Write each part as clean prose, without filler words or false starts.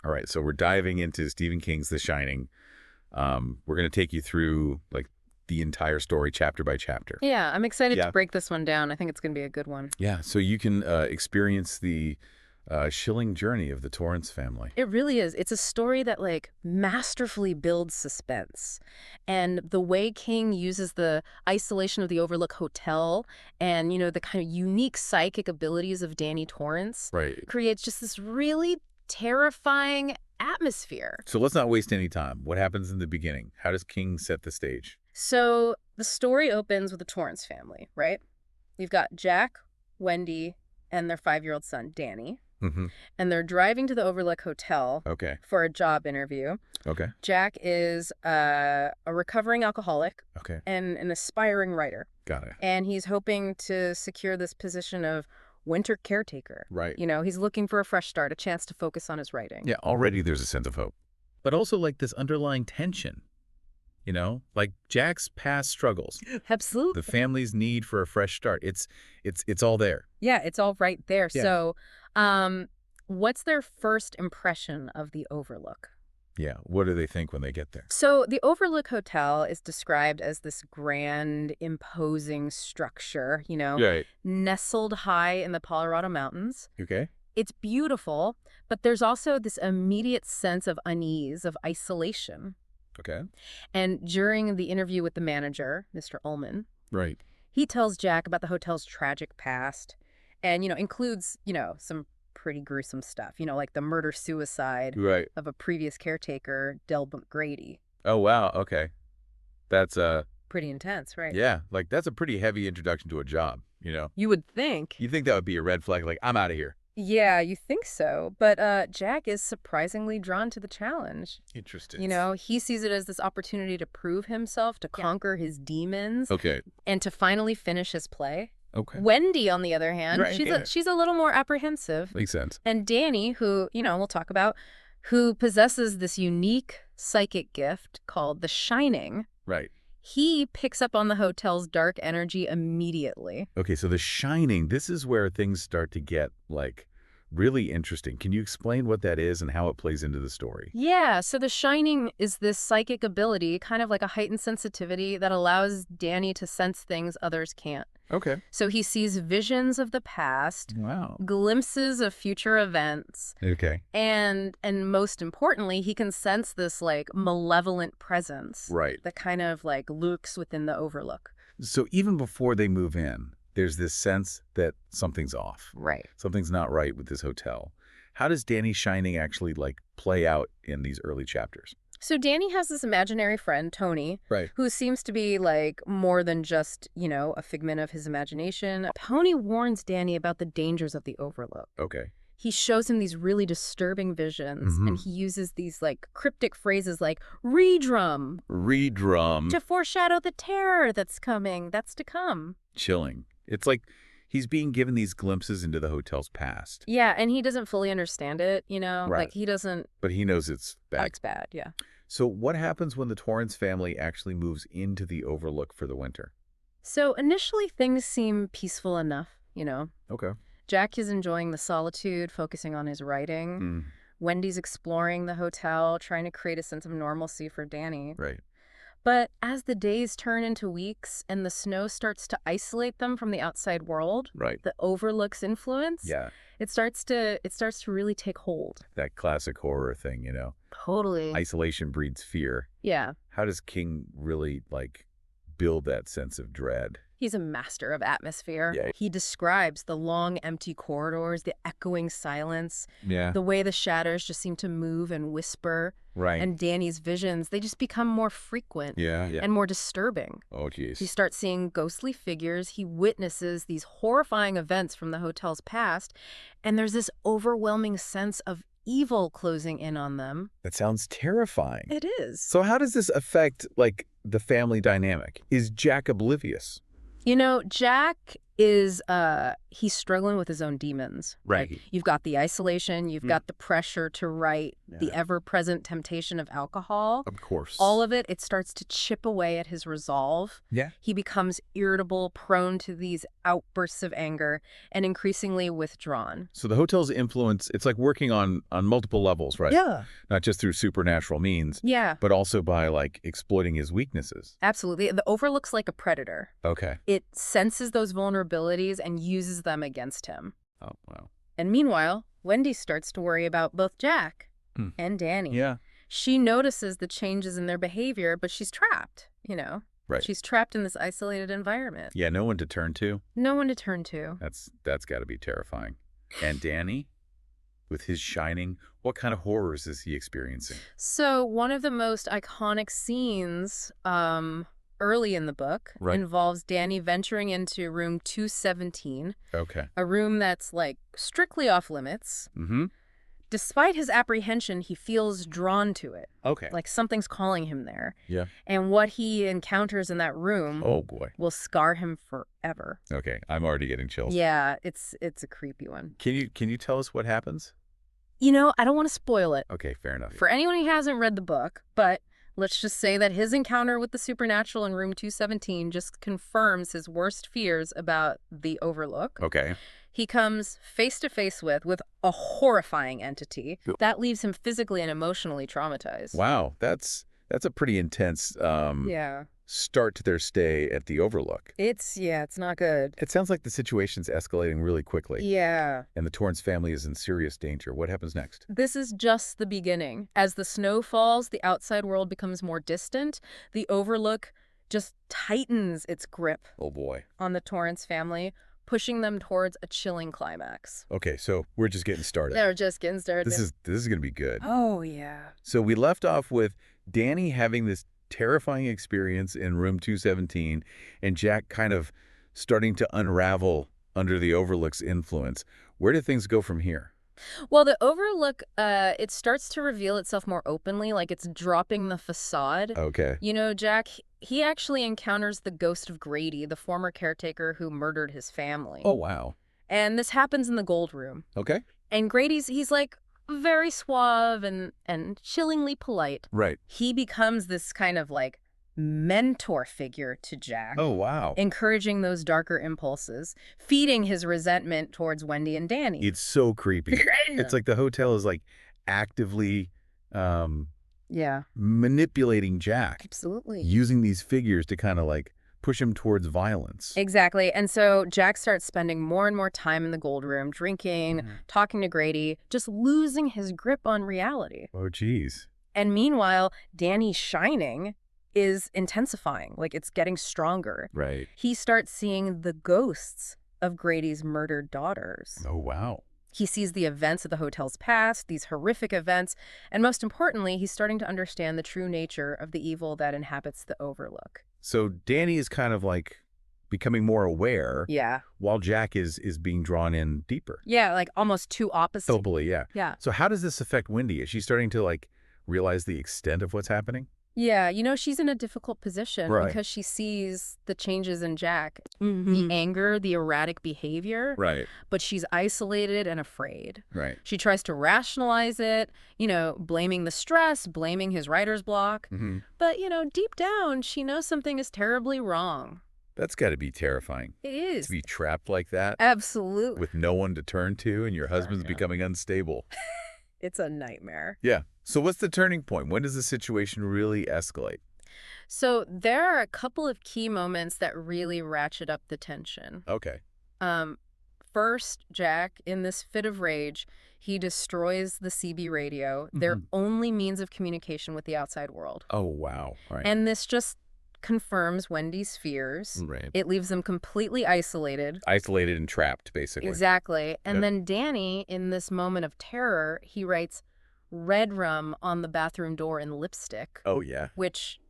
All right, so we're diving into Stephen King's The Shining. We're going to take you through like the entire story chapter by chapter. Yeah, I'm excited Yeah. to break this one down. I think it's going to be a good one. Yeah, so you can experience the chilling journey of the Torrance family. It really is. It's a story that like masterfully builds suspense. And the way King uses the isolation of the Overlook Hotel and, the kind of unique psychic abilities of Danny Torrance Right. creates just this really terrifying atmosphere. So let's not waste any time. What happens in the beginning? How does King set the stage? So the story opens with the Torrance family, right? You've got Jack, Wendy, and their 5-year-old son, Danny. Mm-hmm. And they're driving to the Overlook Hotel Okay. for a job interview. Okay. Jack is a recovering alcoholic Okay. and an aspiring writer. Got it. And he's hoping to secure this position of winter caretaker. Right. He's looking for a fresh start, a chance to focus on his writing. Yeah, already there's a sense of hope. But also like this underlying tension, like Jack's past struggles, Absolutely. the family's need for a fresh start. It's all there. Yeah, it's all right there. Yeah. So what's their first impression of the Overlook? Yeah. What do they think when they get there? So the Overlook Hotel is described as this grand, imposing structure, Right. nestled high in the Colorado mountains. Okay. It's beautiful, but there's also this immediate sense of unease, of isolation. Okay. And during the interview with the manager, Mr. Ullman, Right. he tells Jack about the hotel's tragic past and, includes, some pretty gruesome stuff, like the murder-suicide Right. of a previous caretaker, Del McGrady. Oh, wow. Okay. That's Pretty intense, right? yeah, like that's a pretty heavy introduction to a job, You would think. You think that would be a red flag, like, I'm out of here. Yeah, you think so. But Jack is surprisingly drawn to the challenge. Interesting. He sees it as this opportunity to prove himself, to conquer his demons, Okay. and to finally finish his play. Okay. Wendy, on the other hand, Right, she's a little more apprehensive. Makes sense. And Danny, who, we'll talk about, who possesses this unique psychic gift called the Shining, Right. he picks up on the hotel's dark energy immediately. Okay, so The Shining, this is where things start to get, like, really interesting. Can you explain what that is and how it plays into the story? Yeah, so the Shining is this psychic ability, kind of like a heightened sensitivity that allows Danny to sense things others can't. Okay. So he sees visions of the past, Wow. glimpses of future events, Okay. and most importantly, he can sense this like malevolent presence Right. that kind of like lurks within the Overlook. So even before they move in, there's this sense that something's off. Right. Something's not right with this hotel. How does Danny's Shining actually, like, play out in these early chapters? So Danny has this imaginary friend, Tony, Right. who seems to be like more than just, a figment of his imagination. Tony warns Danny about the dangers of the Overlook. Okay. He shows him these really disturbing visions, and he uses these like cryptic phrases like redrum Redrum. to foreshadow the terror that's to come. Chilling. It's like he's being given these glimpses into the hotel's past. Yeah, and he doesn't fully understand it, Right. Like he doesn't. But he knows it's bad. It's bad, yeah. So what happens when the Torrance family actually moves into the Overlook for the winter? So initially things seem peaceful enough, Okay. Jack is enjoying the solitude, focusing on his writing. Mm, Wendy's exploring the hotel, trying to create a sense of normalcy for Danny. right. But as the days turn into weeks and the snow starts to isolate them from the outside world, Right. the Overlook's influence, Yeah. it starts to really take hold. That classic horror thing, Totally. Isolation breeds fear. Yeah. How does King really, like, build that sense of dread? He's a master of atmosphere. Yeah. He describes the long, empty corridors, the echoing silence, Yeah. the way the shadows just seem to move and whisper. Right. And Danny's visions, they just become more frequent yeah. and more disturbing. Oh, jeez. He starts seeing ghostly figures. He witnesses these horrifying events from the hotel's past. And there's this overwhelming sense of evil closing in on them. That sounds terrifying. It is. So how does this affect, like, the family dynamic? Is Jack oblivious? Jack is, he's struggling with his own demons. Right. You've got the isolation, you've got the pressure to write, the ever-present temptation of alcohol. Of course. All of it starts to chip away at his resolve. Yeah. He becomes irritable, prone to these outbursts of anger, and increasingly withdrawn. So the hotel's influence, it's like working on multiple levels, right? Yeah. Not just through supernatural means, Yeah. but also by like exploiting his weaknesses. Absolutely. The Overlook's like a predator. Okay. It senses those vulnerabilities and uses them against him. Oh, wow. And meanwhile, Wendy starts to worry about both Jack and Danny. Yeah. She notices the changes in their behavior, but she's trapped, Right. She's trapped in this isolated environment. Yeah, no one to turn to. No one to turn to. That's got to be terrifying. And Danny, with his Shining, what kind of horrors is he experiencing? So one of the most iconic scenes early in the book involves Danny venturing into room 217, Okay. a room that's like strictly off limits. Mm-hmm. Despite his apprehension, he feels drawn to it. Okay. Like something's calling him there. Yeah. And what he encounters in that room Oh, boy. will scar him forever. Okay. I'm already getting chills. Yeah, it's a creepy one. Can you tell us what happens? I don't want to spoil it Okay, fair enough. for anyone who hasn't read the book, but let's just say that his encounter with the supernatural in room 217 just confirms his worst fears about the Overlook. Okay. He comes face to face with a horrifying entity that leaves him physically and emotionally traumatized. Wow, that's a pretty intense Yeah. start to their stay at the Overlook. It's not good. It sounds like the situation's escalating really quickly. Yeah. And the Torrance family is in serious danger. What happens next? This is just the beginning. As the snow falls, the outside world becomes more distant. The Overlook just tightens its grip Oh, boy. on the Torrance family, pushing them towards a chilling climax. Okay, so we're just getting started. They're just getting started. This is going to be good. Oh, yeah. So we left off with Danny having this terrifying experience in room 217 and Jack kind of starting to unravel under the Overlook's influence. Where do things go from here? Well, the Overlook, it starts to reveal itself more openly, like it's dropping the facade. Okay. Jack, he actually encounters the ghost of Grady, the former caretaker who murdered his family. Oh, wow. And this happens in the Gold Room. Okay. And he's like very suave and chillingly polite. Right. He becomes this kind of like mentor figure to Jack. Oh, wow. Encouraging those darker impulses, feeding his resentment towards Wendy and Danny. It's so creepy. It's like the hotel is like actively manipulating Jack. Absolutely. Using these figures to kind of like push him towards violence. Exactly. And so Jack starts spending more and more time in the Gold Room, drinking, talking to Grady, just losing his grip on reality. Oh, geez. And meanwhile, Danny's Shining is intensifying, like it's getting stronger. Right. He starts seeing the ghosts of Grady's murdered daughters. Oh, wow. He sees the events of the hotel's past, these horrific events, and most importantly, he's starting to understand the true nature of the evil that inhabits the Overlook. So Danny is kind of like becoming more aware. Yeah. While Jack is being drawn in deeper. Yeah, like almost two opposites. Totally, yeah. Yeah. So how does this affect Wendy? Is she starting to like realize the extent of what's happening? Yeah, she's in a difficult position because she sees the changes in Jack, the anger, the erratic behavior, Right. but she's isolated and afraid. Right. She tries to rationalize it, blaming the stress, blaming his writer's block. But, deep down, she knows something is terribly wrong. That's got to be terrifying. It is. To be trapped like that. Absolutely. With no one to turn to and your husband's becoming unstable. It's a nightmare. Yeah. So what's the turning point? When does the situation really escalate? So there are a couple of key moments that really ratchet up the tension. Okay. First, Jack, in this fit of rage, he destroys the CB radio, their only means of communication with the outside world. Oh, wow. All right. And this just confirms Wendy's fears. Right. It leaves them completely isolated. Isolated and trapped, basically. Exactly. And then Danny, in this moment of terror, he writes red rum on the bathroom door in lipstick. Oh, yeah. Which,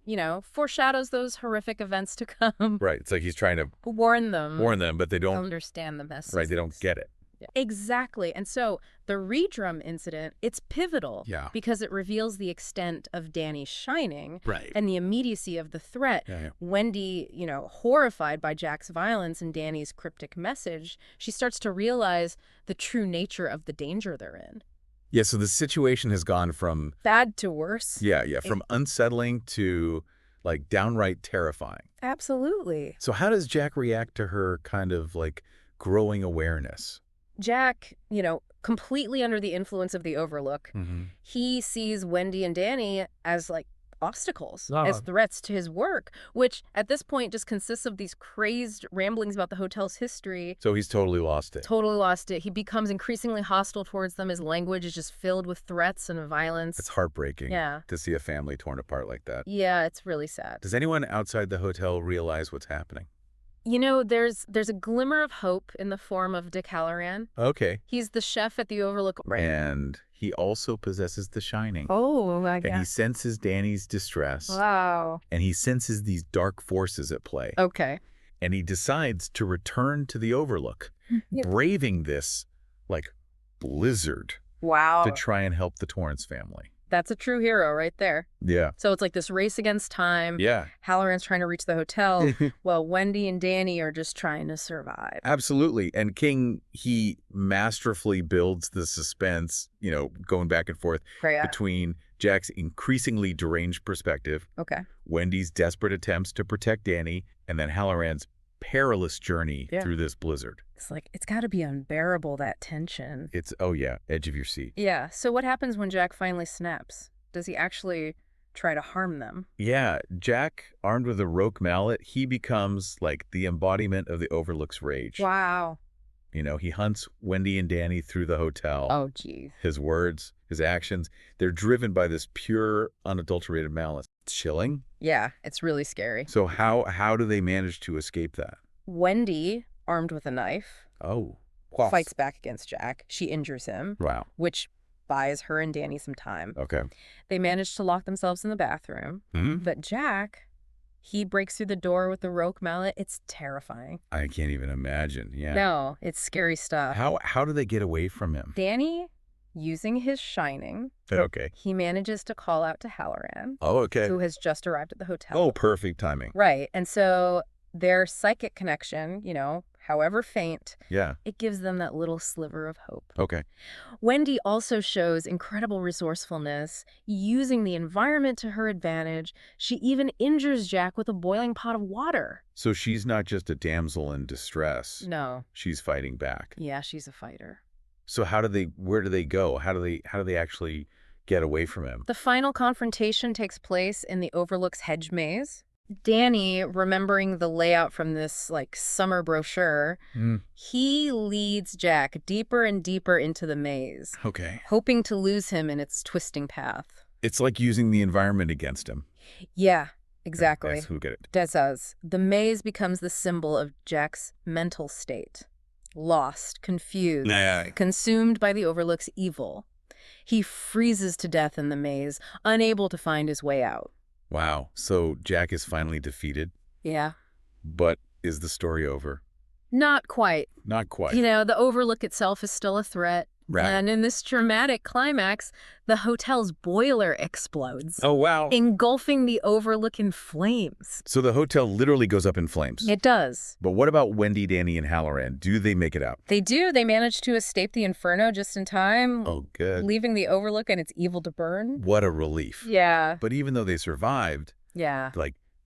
foreshadows those horrific events to come. Right. It's like he's trying to warn them. But they don't understand the message. Right. They don't get it. Exactly. And so the redrum incident, it's pivotal Yeah. because it reveals the extent of Danny's shining Right. and the immediacy of the threat. Yeah. Wendy, horrified by Jack's violence and Danny's cryptic message, she starts to realize the true nature of the danger they're in. Yeah, so the situation has gone from Bad to worse. from unsettling to like downright terrifying. Absolutely. So how does Jack react to her kind of like growing awareness? Jack, completely under the influence of the Overlook, he sees Wendy and Danny as like obstacles, as threats to his work, which at this point just consists of these crazed ramblings about the hotel's history. So he's totally lost it. Totally lost it. He becomes increasingly hostile towards them. His language is just filled with threats and violence. It's heartbreaking Yeah. to see a family torn apart like that. Yeah, it's really sad. Does anyone outside the hotel realize what's happening? There's a glimmer of hope in the form of Dick Halloran. Okay. He's the chef at the Overlook. And he also possesses the Shining. Oh, my God. And he senses Danny's distress. Wow. And he senses these dark forces at play. Okay. And he decides to return to the Overlook, braving this, like, blizzard Wow. to try and help the Torrance family. That's a true hero right there. Yeah. So it's like this race against time. Yeah. Halloran's trying to reach the hotel, while Wendy and Danny are just trying to survive. Absolutely. And King, he masterfully builds the suspense, going back and forth between Jack's increasingly deranged perspective, Okay. Wendy's desperate attempts to protect Danny, and then Halloran's perilous journey through this blizzard. It's like, it's got to be unbearable, that tension. It's, edge of your seat. Yeah. So what happens when Jack finally snaps? Does he actually try to harm them? Yeah, Jack, armed with a roque mallet, he becomes like the embodiment of the Overlook's rage. Wow. He hunts Wendy and Danny through the hotel. Oh, geez. His words, his actions, they're driven by this pure, unadulterated malice. It's chilling. Yeah, it's really scary. So how do they manage to escape that? Wendy, armed with a knife, Oh. fights back against Jack. She injures him, Wow. which buys her and Danny some time. Okay. They manage to lock themselves in the bathroom. But Jack, he breaks through the door with the roque mallet. It's terrifying. I can't even imagine. Yeah. No, it's scary stuff. How do they get away from him? Danny, using his shining, Okay. he manages to call out to Halloran, Oh, okay. who has just arrived at the hotel. Oh, perfect timing. Right. And so their psychic connection, however faint, it gives them that little sliver of hope. Okay. Wendy also shows incredible resourcefulness, using the environment to her advantage. She even injures Jack with a boiling pot of water. So she's not just a damsel in distress. No. She's fighting back. Yeah, she's a fighter. So where do they go? How do they actually get away from him? The final confrontation takes place in the Overlook's hedge maze. Danny, remembering the layout from this summer brochure, he leads Jack deeper and deeper into the maze, Okay. hoping to lose him in its twisting path. It's like using the environment against him. Yeah, exactly. That's who get it. That does. The maze becomes the symbol of Jack's mental state. Lost, confused, consumed by the Overlook's evil. He freezes to death in the maze, unable to find his way out. Wow. So Jack is finally defeated. Yeah. But is the story over? Not quite. Not quite. The Overlook itself is still a threat. Right. And in this dramatic climax, the hotel's boiler explodes. Oh, wow. Engulfing the Overlook in flames. So the hotel literally goes up in flames. It does. But what about Wendy, Danny, and Halloran? Do they make it out? They do. They manage to escape the inferno just in time. Oh, good. Leaving the Overlook and its evil to burn. What a relief. Yeah. But even though they survived, Yeah.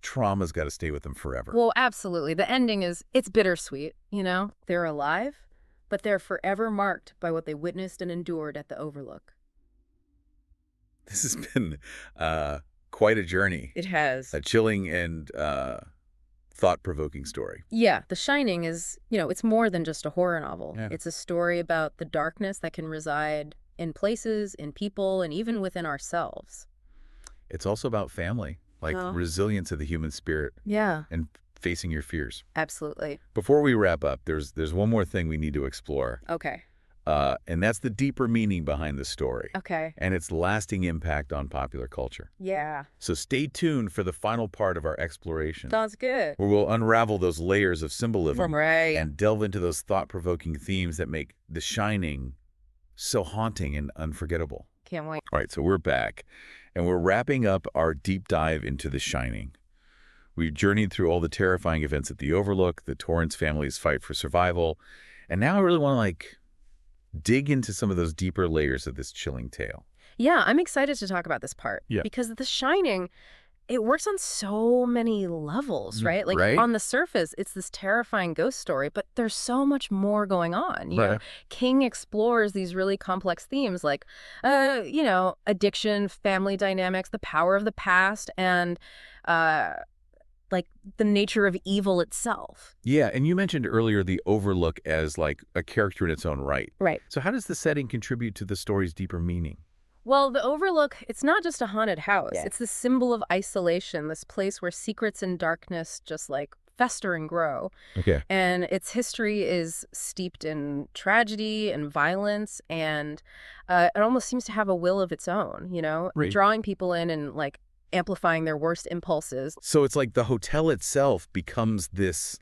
trauma's got to stay with them forever. Well, absolutely. The ending it's bittersweet, They're alive, but they're forever marked by what they witnessed and endured at the Overlook. This has been quite a journey. It has. A chilling and thought-provoking story. Yeah, The Shining is, it's more than just a horror novel. Yeah. It's a story about the darkness that can reside in places, in people, and even within ourselves. It's also about family, resilience of the human spirit Yeah, and facing your fears. absolutely. Before we wrap up, there's one more thing we need to explore. Okay. And that's the deeper meaning behind the story Okay. and its lasting impact on popular culture. Yeah. So stay tuned for the final part of our exploration, Sounds good. where we'll unravel those layers of symbolism Right. and delve into those thought-provoking themes that make The Shining so haunting and unforgettable. Can't wait. All right, so we're back, and we're wrapping up our deep dive into The Shining. We journeyed through all the terrifying events at the Overlook, the Torrance family's fight for survival, and now I really want to, dig into some of those deeper layers of this chilling tale. Yeah, I'm excited to talk about this part. Yeah. Because The Shining, it works on so many levels, right? Like, Right? on the surface, it's this terrifying ghost story, but there's so much more going on. You know, King explores these really complex themes like, addiction, family dynamics, the power of the past, and, the nature of evil itself. Yeah, and you mentioned earlier the Overlook as, a character in its own right. Right. So how does the setting contribute to the story's deeper meaning? Well, the Overlook, it's not just a haunted house. Yeah. It's the symbol of isolation, this place where secrets and darkness just fester and grow. Okay. And its history is steeped in tragedy and violence, and it almost seems to have a will of its own, Right. drawing people in and amplifying their worst impulses. So it's like the hotel itself becomes this,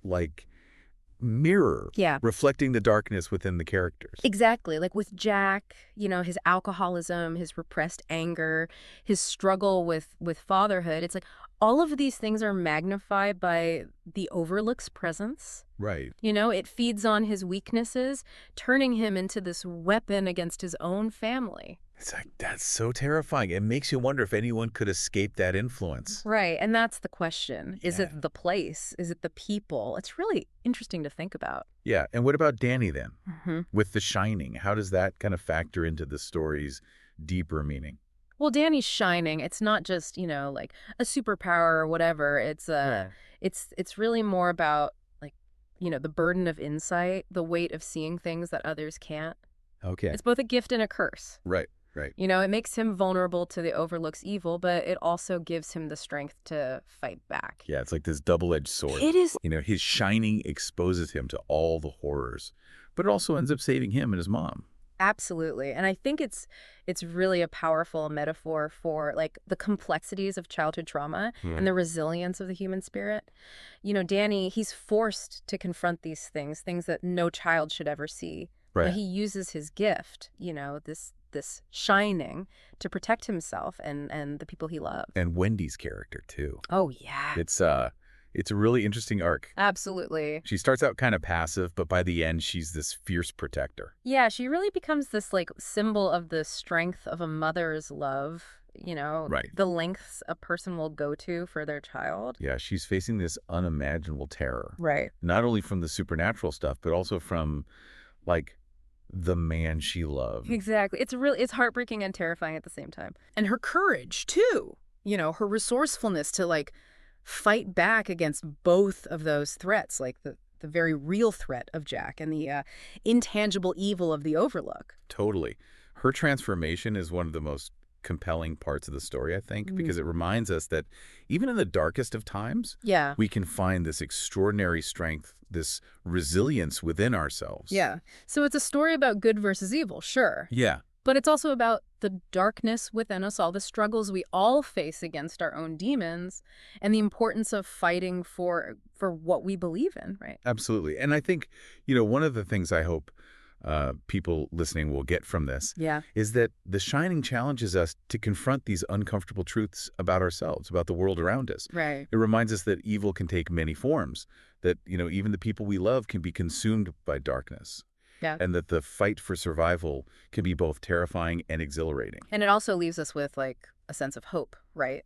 mirror Yeah. reflecting the darkness within the characters. Exactly. Like with Jack, his alcoholism, his repressed anger, his struggle with fatherhood. It's like all of these things are magnified by the Overlook's presence. Right. It feeds on his weaknesses, turning him into this weapon against his own family. It's like, that's so terrifying. It makes you wonder if anyone could escape that influence. Right. And that's the question. Is Yeah. it the place? Is it the people? It's really interesting to think about. Yeah. And what about Danny then? Mm-hmm. With The Shining, how does that kind of factor into the story's deeper meaning? Well, Danny's shining. It's not just, a superpower or whatever. It's really more about the burden of insight, the weight of seeing things that others can't. Okay. It's both a gift and a curse. Right. Right. It makes him vulnerable to the Overlook's evil, but it also gives him the strength to fight back. Yeah, it's like this double-edged sword. It is. His shining exposes him to all the horrors, but it also ends up saving him and his mom. Absolutely. And I think it's really a powerful metaphor for the complexities of childhood trauma and the resilience of the human spirit. Danny, he's forced to confront these things that no child should ever see. Right. But he uses his gift, this shining to protect himself and the people he loves. And Wendy's character too. Oh, yeah. It's a really interesting arc. Absolutely. She starts out kind of passive, but by the end, she's this fierce protector. Yeah, she really becomes this symbol of the strength of a mother's love, Right. the lengths a person will go to for their child. Yeah, she's facing this unimaginable terror. Right. Not only from the supernatural stuff, but also from, the man she loved. Exactly. It's heartbreaking and terrifying at the same time. And her courage, too. Her resourcefulness to, fight back against both of those threats, the very real threat of Jack and the intangible evil of the Overlook. Totally. Her transformation is one of the most compelling parts of the story, I think, because it reminds us that even in the darkest of times, Yeah. we can find this extraordinary strength, this resilience within ourselves. Yeah. So it's a story about good versus evil, sure. Yeah. But it's also about the darkness within us, all the struggles we all face against our own demons, and the importance of fighting for what we believe in, right? Absolutely. And I think, one of the things I hope people listening will get from this Yeah. is that The Shining challenges us to confront these uncomfortable truths about ourselves, about the world around us. Right. It reminds us that evil can take many forms, that, even the people we love can be consumed by darkness. Yeah. And that the fight for survival can be both terrifying and exhilarating. And it also leaves us with a sense of hope, right?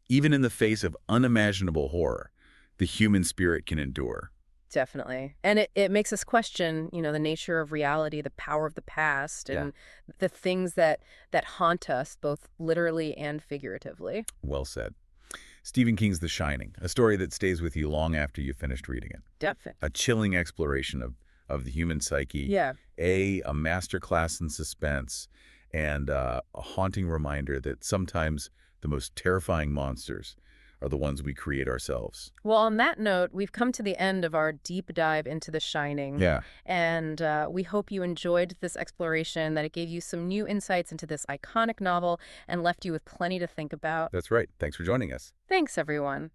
Even in the face of unimaginable horror, the human spirit can endure. Definitely. And it makes us question, the nature of reality, the power of the past, and the things that haunt us both literally and figuratively. Well said. Stephen King's The Shining, a story that stays with you long after you've finished reading it. Definitely. A chilling exploration of the human psyche. Yeah. A masterclass in suspense, and a haunting reminder that sometimes the most terrifying monsters are the ones we create ourselves. Well, on that note, we've come to the end of our deep dive into The Shining. Yeah, And we hope you enjoyed this exploration, that it gave you some new insights into this iconic novel and left you with plenty to think about. that's right. Thanks for joining us. Thanks, everyone.